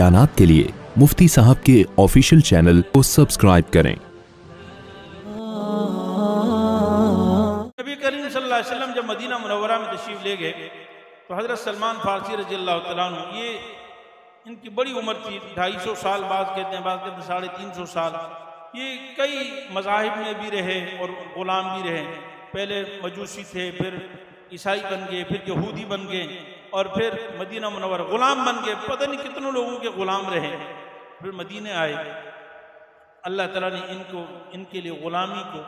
बयानात के लिए मुफ्ती साहब के ऑफिशियल चैनल को सब्सक्राइब करें। नबी करीम सल्लल्लाहु अलैहि वसल्लम जब मदीना मुनव्वरा में तशरीफ ले गए तो हज़रत सलमान फारसी रज़ियल्लाहु तआला अन्हु, ये इनकी बड़ी उम्र थी, 250 साल, बात कहते हैं 350 साल। ये कई मज़ाहिब में भी रहे और ग़ुलाम भी रहे। पहले मजूसी थे, फिर ईसाई बन गए, फिर यहूदी बन गए और फिर मदीना मुनव्वरा ग़ुलाम बन गए। पता नहीं कितनों लोगों के ग़ुलाम रहे। फिर मदीने आए, अल्लाह ताला ने इनके लिए ग़ुलामी को,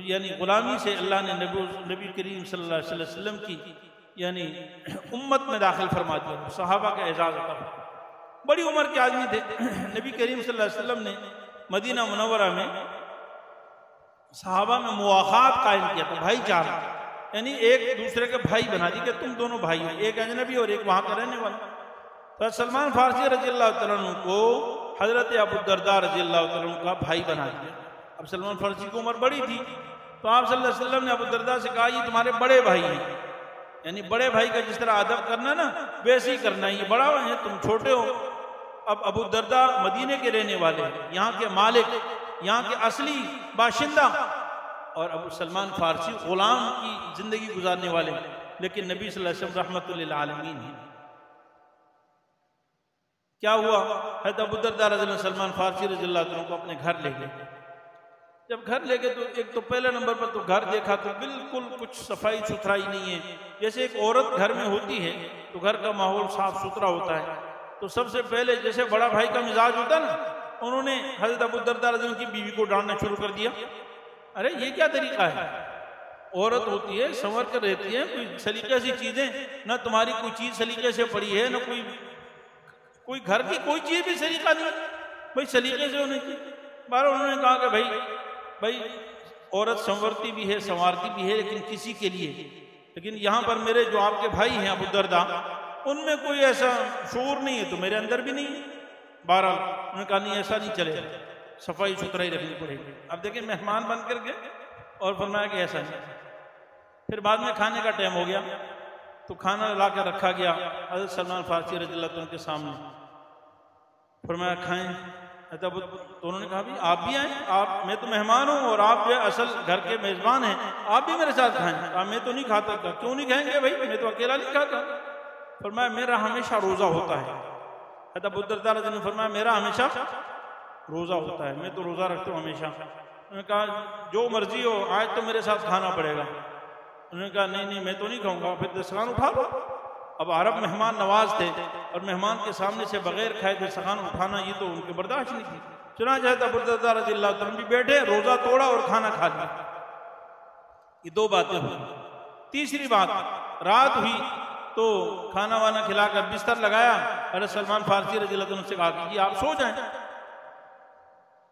यानी ग़ुलामी से अल्लाह ने नबी करीम सल्लल्लाहु अलैहि वसल्लम की यानी उम्मत में दाखिल फरमा दिया। सहाबा का एजाज़ होता है। बड़ी उम्र के आदमी थे। नबी करीम सल्लल्लाहु अलैहि वसल्लम ने मदीना मुनव्वरा में सहाबा में मुआखात कायम किया था, भाईचारा, यानी एक दूसरे के भाई बना दी कि तुम दोनों भाई हो, एक अजनबी और एक वहाँ का रहने वाला। तो सलमान फारसी रज़ियल्लाहु तआला अन्हु को हज़रत अबू दरदा रज़ियल्लाहु तआला अन्हु का भाई बना दिया। अब सलमान फारसी की उम्र बड़ी थी तो आप सल्लल्लाहु अलैहि वसल्लम ने अबू दरदा से कहा, ये तुम्हारे बड़े भाई हैं, यानी बड़े भाई का जिस तरह अदब करना ना वैसे ही करना है, ये बड़ा है, तुम छोटे हो। अब अबू दरदा मदीने के रहने वाले, यहाँ के मालिक, यहाँ के असली बाशिंदा, और अबू सलमान फारसी ग़ुलाम की ज़िंदगी गुजारने वाले, लेकिन नबी सल्लल्लाहु अलैहि वसल्लम रहमतुल लिल आलमीन हैं। क्या हुआ, हज़रत अबू दरदा रज़ियल्लाहु अन्हु सलमान फारसी रज़ियल्लाहु अन्हु को अपने घर ले गए। जब घर ले गए तो एक तो पहले नंबर पर तो घर देखा तो बिल्कुल कुछ सफाई सुथराई नहीं है। जैसे एक औरत घर में होती है तो घर का माहौल साफ सुथरा होता है, तो सबसे पहले जैसे बड़ा भाई का मिजाज होता है ना, उन्होंने हज़रत अबू दरदा रज़ियल्लाहु अन्हु की बीवी को डांटना शुरू कर दिया। अरे ये क्या तरीका है, औरत होती है, संवर कर रहती है, कोई सलीके से चीज़ें, ना तुम्हारी कोई चीज़ सलीके से पड़ी है, ना कोई घर की कोई चीज़ भी सलीका नहीं, भाई सलीके से होनी चाहिए। बार उन्होंने कहा कि भाई औरत संवरती भी है, संवारती भी है, लेकिन किसी के लिए, लेकिन यहाँ पर मेरे जो आपके भाई हैं अबू दरदा, उनमें कोई ऐसा शूर नहीं है तो मेरे अंदर भी नहीं है। बहरहाल उन्होंने कहा नहीं, ऐसा नहीं चलेगा, सफाई सुथराई रखनी पड़ेगी। अब देखिए मेहमान बन कर गए और फरमाया कि ऐसा नहीं। फिर बाद में खाने का टाइम हो गया तो खाना ला कर रखा गया हज़रत सलमान फारसी रज़ियल्लाहु अन्हु के सामने। फरमाया खाएं, तो उन्होंने कहा भी आप भी आए, आप, मैं तो मेहमान हूँ और आप जो है असल घर के मेज़बान हैं, आप भी मेरे साथ खाएं। कहा मैं तो नहीं खाता। था क्यों नहीं खाएंगे भाई, मैं तो अकेला नहीं खाता। फरमाया मेरा हमेशा रोज़ा होता है। अबू दरदा रज़ियल्लाहु अन्हु फरमाया मेरा हमेशा रोज़ा होता है, मैं तो रोज़ा रखता हूँ हमेशा। उन्होंने कहा जो मर्जी हो, आज तो मेरे साथ खाना पड़ेगा। उन्होंने कहा नहीं मैं तो नहीं खाऊंगा। फिर दस्तरखान उठा लो। अब अरब मेहमान नवाज थे और मेहमान के सामने से बगैर खाए दस्तरखान उठाना ये तो उनके बर्दाश्त नहीं थी। चुनांचे अबू दरदा रज़ियल्लाहु अन्हु भी बैठे, रोज़ा तोड़ा और खाना खा लिया। ये दो बातें हुई। तीसरी बात, रात हुई तो खाना वाना खिलाकर बिस्तर लगाया, हज़रत सलमान फारसी रज़ियल्लाहु अन्हु से कहा कि आप सो जाएं।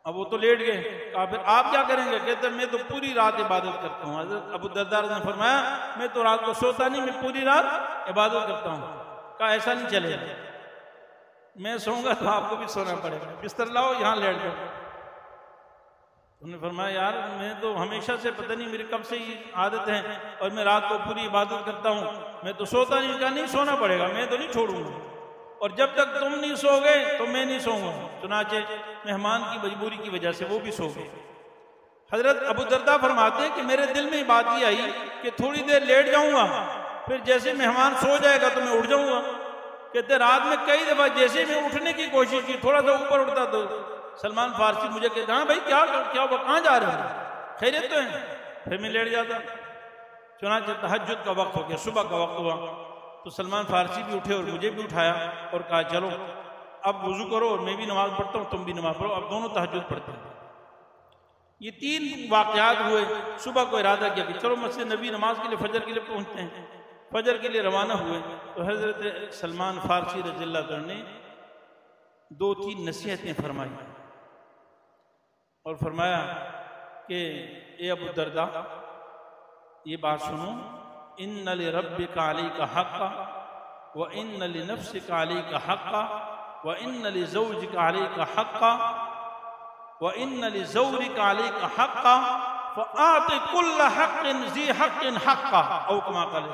अब वो तो लेट गए। कहा फिर आप क्या करेंगे? कहते मैं तो पूरी रात इबादत करता हूँ। हज़रत अबू दरदा ने फरमाया मैं तो रात को सोता नहीं, मैं पूरी रात इबादत करता हूँ। कहा ऐसा नहीं चलेगा, मैं सोऊंगा तो आपको भी सोना पड़ेगा, बिस्तर लाओ यहाँ लेट जाओ। उन्होंने फरमाया यार मैं तो हमेशा से, पता नहीं मेरी कब से ही आदत है और मैं रात को पूरी इबादत करता हूँ, मैं तो सोता नहीं। कहा नहीं सोना पड़ेगा, मैं तो नहीं छोड़ूंगा, और जब तक तुम नहीं सो गए तो मैं नहीं सोऊंगा। चुनाचे मेहमान की मजबूरी की वजह से वो भी सो गए। हजरत अबू दरदा फरमाते हैं कि मेरे दिल में बात ये आई कि थोड़ी देर लेट जाऊंगा, फिर जैसे मेहमान सो जाएगा तो मैं उठ जाऊंगा। कहते रात में कई दफा जैसे मैं उठने की कोशिश की, थोड़ा सा ऊपर उठता तो सलमान फारसी मुझे कहते हाँ भाई क्या हुआ, कहाँ जा रहे हैं, खैरियत तो है? फिर मैं लेट जाता। चुनाचे तहज्जुद का वक्त हो गया, सुबह का वक्त हुआ तो सलमान फारसी भी उठे और मुझे भी उठाया और कहा चलो अब वुजू करो और मैं भी नमाज पढ़ता हूँ, तुम भी नमाज पढ़ो, अब दोनों तहज्जुद पढ़ते हैं। ये तीन वाक़यात हुए। सुबह को इरादा किया कि चलो मस्जिद नबी नमाज के लिए, फजर के लिए पहुँचते हैं। फजर के लिए रवाना हुए तो हज़रत सलमान फारसी रज़ियल्लाहु अन्हु ने 2-3 नसीहतें फरमाई और फरमाया कि ए अबू दरदा ये बात सुनो, इन्ना लिरब्बिका अलैका हक़्क़ा व इन्ना लिनफ्सिका अलैका हक़्क़ा व इन्ना लिज़ौजिका अलैका हक़्क़ा व इन्ना लिज़ौरिका अलैका हक़्क़ा फ़आति कुल्ल हक़्क़िन ज़ी हक़्क़िन हक़्क़ा औ कमा क़ाल।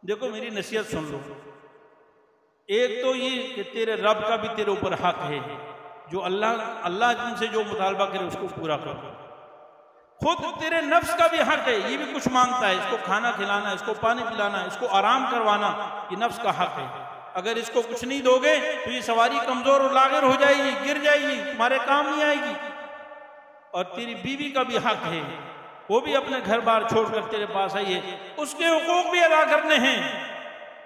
देखो मेरी नसीहत सुन लो, एक तो ये कि तेरे रब का भी तेरे ऊपर हक है, जो अल्लाह जिनसे जो मुतालबा करे उसको पूरा करो। खुद तेरे नफ्स का भी हक है, ये भी कुछ मांगता है, इसको खाना खिलाना, इसको पानी पिलाना, इसको आराम करवाना, ये नफ्स का हक है। अगर इसको कुछ नहीं दोगे तो ये सवारी कमजोर और लागिर हो जाएगी, गिर जाएगी, तुम्हारे काम नहीं आएगी। और तेरी बीवी का भी हक है, वो भी अपने घर बार छोड़कर तेरे पास आई है, उसके हुकूक भी अदा करने हैं।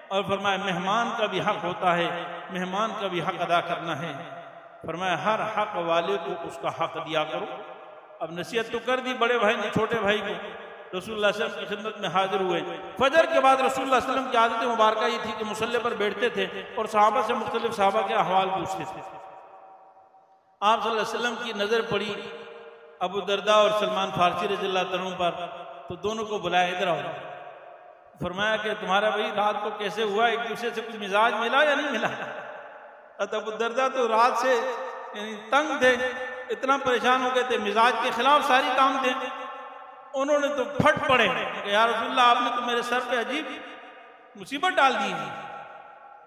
और फरमाया मेहमान का भी हक होता है, मेहमान का भी हक अदा करना है। फरमाया हर हक वाले को उसका हक दिया करो। अब नसीहत तो कर दी बड़े भाई ने छोटे भाई को, रसूलुल्लाह सल्लल्लाहु अलैहि वसल्लम की खिदमत में हाजिर हुए। फजर के बाद रसूलुल्लाह सल्लल्लाहु अलैहि वसल्लम की आदत मुबारक ये थी कि मुसल्ले पर बैठते थे और सहाबा से मुख्तलिफ सहाबा के अहवाल पूछते थे। आप सल्लल्लाहु अलैहि वसल्लम की नजर पड़ी अबू दरदा और सलमान फारसी रज़ियल्लाहु अन्हु पर, तो दोनों को बुलाया, इधर आओ। फरमाया कि तुम्हारा भाई रात को कैसे हुआ, एक दूसरे से कुछ मिजाज मिला या नहीं मिला? अबू दरदा तो रात से तंग थे, इतना परेशान हो गए थे, मिजाज के खिलाफ सारी काम थे। उन्होंने तो फट पड़े कि या रसूलल्लाह आपने तो मेरे सर पे अजीब मुसीबत डाल दी है।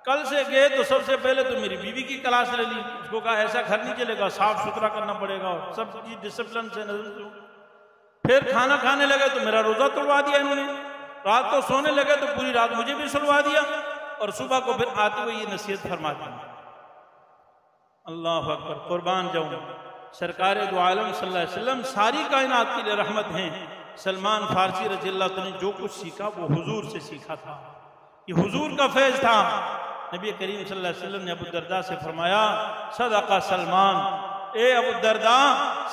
कल से गए तो सबसे पहले तो मेरी बीवी की क्लास ले ली, उसको कहा ऐसा घर नहीं चलेगा, साफ सुथरा करना पड़ेगा, सब चीज डिसिप्लिन से नजर। फिर खाना खाने लगे तो मेरा रोजा तोड़वा दिया इन्होंने, रात को सोने लगे तो पूरी रात मुझे भी सुलवा दिया, और सुबह को फिर आते हुए ये नसीहत फरमाते हैं। अल्लाह अकबर, कुर्बान जाऊं। सरकार दो आलम सल्लल्लाहु अलैहि वसल्लम सारी कायनात के लिए रहमत हैं। सलमान फारसी रज़ियल्लाहु अन्हु ने जो कुछ सीखा वो हुजूर से सीखा था, ये हुजूर का फैज था। नबी करीम सल्लल्लाहु अलैहि वसल्लम ने अबू दरदा से फरमाया सदका सलमान, ए अबू दरदा,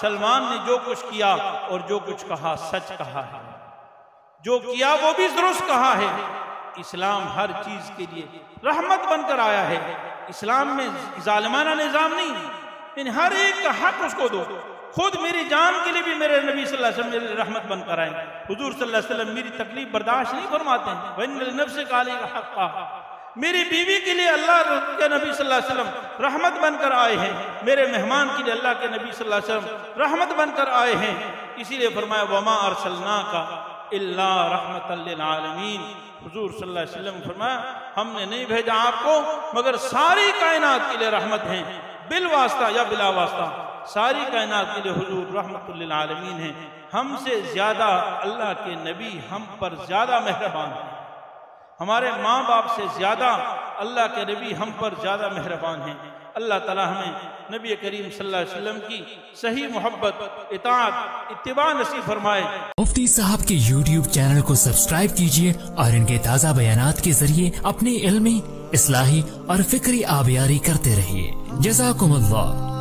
सलमान ने जो कुछ किया और जो कुछ कहा सच कहा है, जो किया वो भी दुरुस्त कहा है। इस्लाम हर चीज के लिए रहमत बनकर आया है। इस्लाम में जालिमाना निजाम नहीं, इन हर एक का हक उसको दो। खुद मेरी जान के लिए भी मेरे नबी सल्लल्लाहु अलैहि वसल्लम मेरे रहमत बनकर आए। हुजूर सल्लल्लाहु अलैहि वसल्लम मेरी तकलीफ बर्दाश्त नहीं फरमाते हैं, वन्नल नफ्स काली का हक का। मेरी बीवी के लिए अल्लाह के नबी सल्लल्लाहु अलैहि वसल्लम रहमत बनकर आए हैं, मेरे मेहमान के लिए अल्लाह के नबी सल्लल्लाहु अलैहि वसल्म रहमत बनकर आए हैं। इसीलिए फरमाया वमा अरसलनाका इल्ला रहमतल लिल आलमीन। हुजूर सल्लल्लाहु अलैहि वसल्लम फरमाया हमने नहीं भेजा आपको मगर सारी कायनात के लिए रहमत हैं, बिल वास्ता या बिला वास्ता सारी कायनात के लिए हुजूर रहमतुल लिल आलमीन हैं। हमसे ज्यादा अल्लाह के नबी हम पर ज्यादा मेहरबान हैं, हमारे माँ बाप से ज्यादा अल्लाह के नबी हम पर ज्यादा मेहरबान हैं। अल्लाह ताला हमें नबी करीम सल्लल्लाहु अलैहि वसल्लम की सही मोहब्बत, इताअत, इत्तिबा नसीब फरमाए। मुफ्ती साहब के YouTube चैनल को सब्सक्राइब कीजिए और इनके ताज़ा बयानात के जरिए अपनी इल्मी, इस्लाही और फिक्री आबियारी करते रहिए। जज़ाकुमुल्लाह।